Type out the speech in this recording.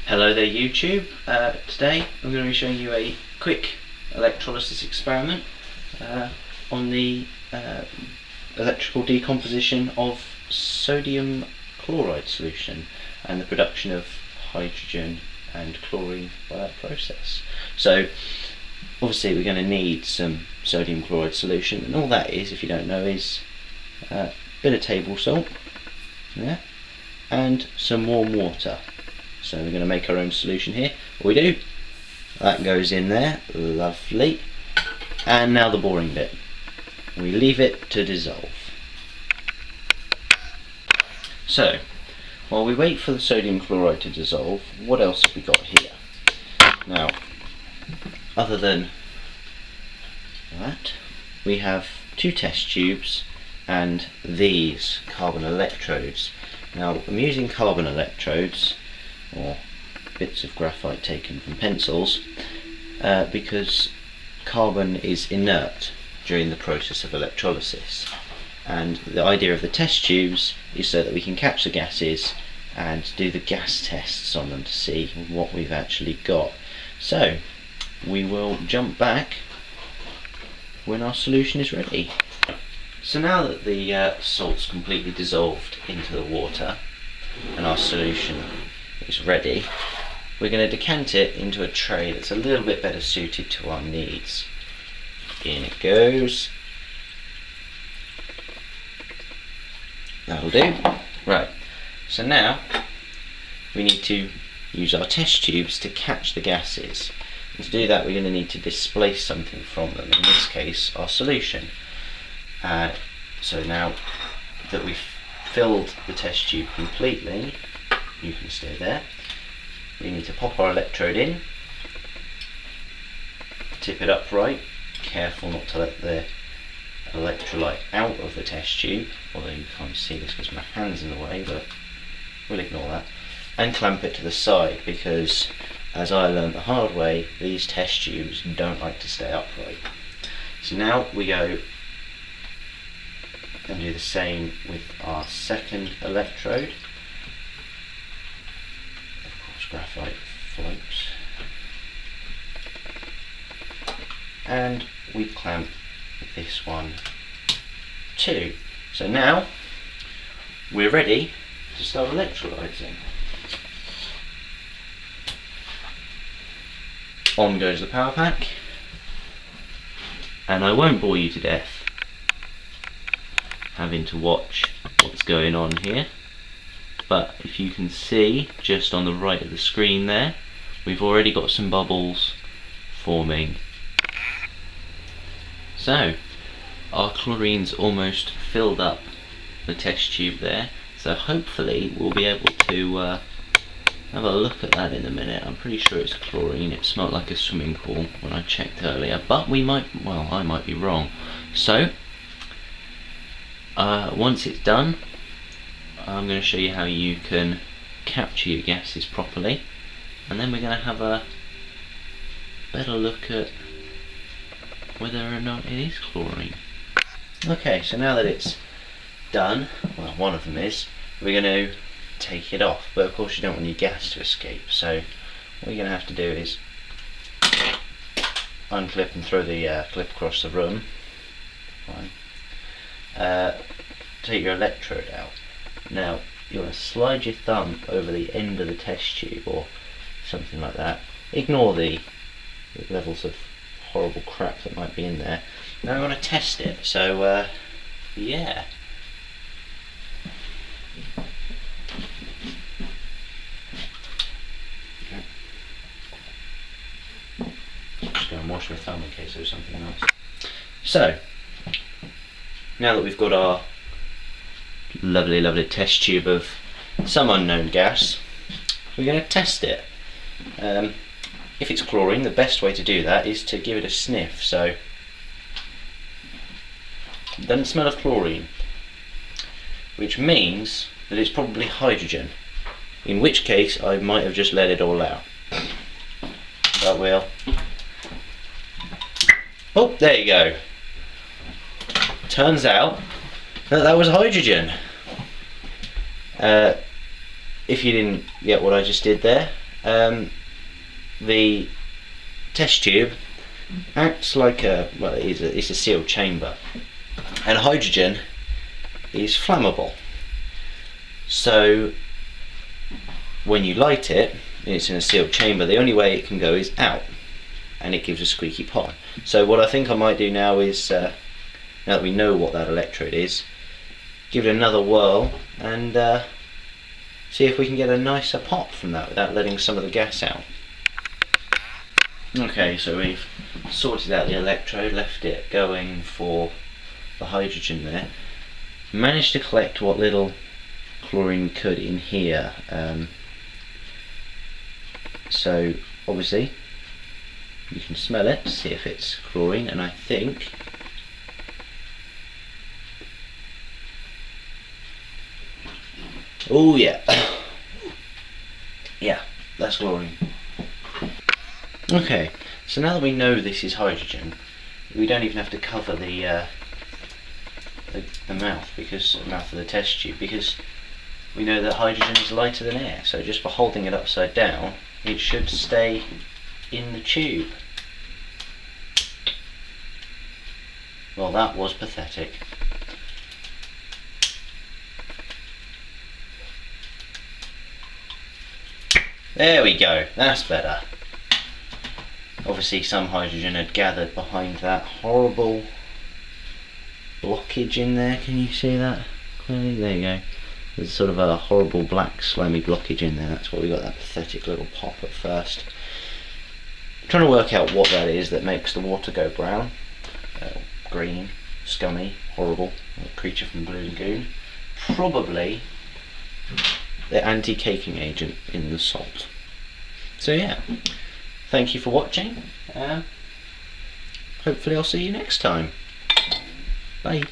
Hello there YouTube. Today I'm going to be showing you a quick electrolysis experiment on the electrical decomposition of sodium chloride solution and the production of hydrogen and chlorine by that process. So obviously we're going to need some sodium chloride solution, and all that is, if you don't know, is a bit of table salt, yeah, and some warm water. So we're going to make our own solution here. What we do, that goes in there, lovely. And now the boring bit. We leave it to dissolve. So, while we wait for the sodium chloride to dissolve, what else have we got here? Now, other than that, we have two test tubes and these carbon electrodes. Now, I'm using carbon electrodes, or bits of graphite taken from pencils, because carbon is inert during the process of electrolysis, and the idea of the test tubes is so that we can catch the gases and do the gas tests on them to see what we've actually got. So we will jump back when our solution is ready. So now that the salt's completely dissolved into the water and our solution is ready, we're going to decant it into a tray that's a little bit better suited to our needs. In it goes. That'll do. Right, so now we need to use our test tubes to catch the gases, and to do that we're going to need to displace something from them, in this case our solution. So now that we've filled the test tube completely, you can stay there, we need to pop our electrode in, tip it upright, careful not to let the electrolyte out of the test tube, although you can't see this because my hand's in the way, but we'll ignore that, and clamp it to the side, because as I learned the hard way, these test tubes don't like to stay upright. So now we go and do the same with our second electrode. Graphite floats, and we clamp this one too. So now we're ready to start electrolysing. On goes the power pack, and I won't bore you to death having to watch what's going on here. But if you can see just on the right of the screen there, we've already got some bubbles forming. So our chlorine's almost filled up the test tube there, so hopefully we'll be able to have a look at that in a minute. I'm pretty sure it's chlorine. It smelled like a swimming pool when I checked earlier, but I might be wrong. So once it's done, I'm going to show you how you can capture your gases properly, and then we're going to have a better look at whether or not it is chlorine. Okay, so now that it's done, well, one of them is, we're going to take it off, but of course you don't want your gas to escape, so what you're going to have to do is unclip and throw the clip across the room. Fine. Take your electrode out. Now you want to slide your thumb over the end of the test tube or something like that. Ignore the levels of horrible crap that might be in there. Now I want to test it, so yeah. Just go and wash my thumb in case there's something else. So now that we've got our lovely test tube of some unknown gas, we're going to test it. If it's chlorine, the best way to do that is to give it a sniff. So it doesn't smell of chlorine, which means that it's probably hydrogen, in which case I might have just let it all out. But we'll... Oh, there you go. Turns out that was hydrogen. If you didn't get what I just did there, the test tube acts like it's a sealed chamber, and hydrogen is flammable. So when you light it, it's in a sealed chamber, the only way it can go is out, and it gives a squeaky pot. So what I think I might do now is, now that we know what that electrode is, give it another whirl and see if we can get a nicer pop from that without letting some of the gas out. Okay, so we've sorted out the electrode, left it going for the hydrogen there. Managed to collect what little chlorine we could in here. So obviously you can smell it, see if it's chlorine, and I think oh yeah, yeah, that's chlorine. Okay, so now that we know this is hydrogen, we don't even have to cover the mouth, because the mouth of the test tube, because we know that hydrogen is lighter than air. So just by holding it upside down, it should stay in the tube. Well, that was pathetic. There we go, that's better. Obviously some hydrogen had gathered behind that horrible blockage in there. Can you see that clearly? There you go. There's sort of a horrible black slimy blockage in there. That's why we got that pathetic little pop at first. I'm trying to work out what that is that makes the water go brown. Green, scummy, horrible, like a creature from Blue Lagoon. Probably the anti-caking agent in the salt. So yeah, thank you for watching. Hopefully I'll see you next time. Bye.